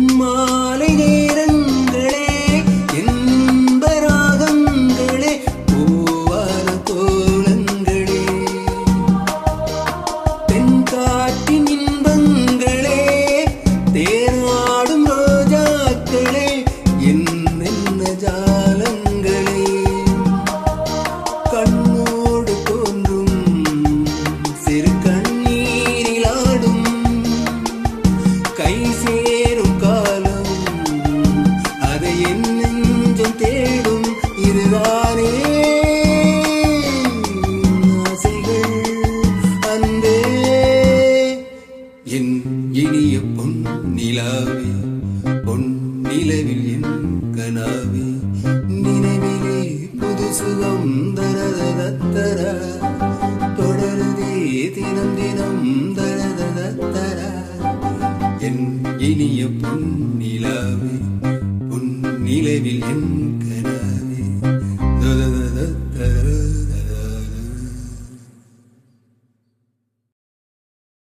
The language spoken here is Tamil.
பொன்மாலை நேரங்களே என்பராகங்களே பூவான கோலங்களே தென்காட்டின் இன்பங்களே தேனாடும் ரோஜாக்களே என்னென்ன ஜாலங்களே கண்ணோடு தோன்றும் சிறு கண்ணீரிலாடும் கை சேரும் காலம் அதை என் நெஞ்சம் தேடும் இதுதானே ஆசைகள் அன்பே என் இனிய பொன் நிலாவே பொன் நிலவில் என் கனாவே நினைவிலே புது சுகம் தரதத்தர தொடருதே தினம் தினம் தரதத்தர என் இனிய பொன் நிலாவே பொன் நிலவில் என் கனாவே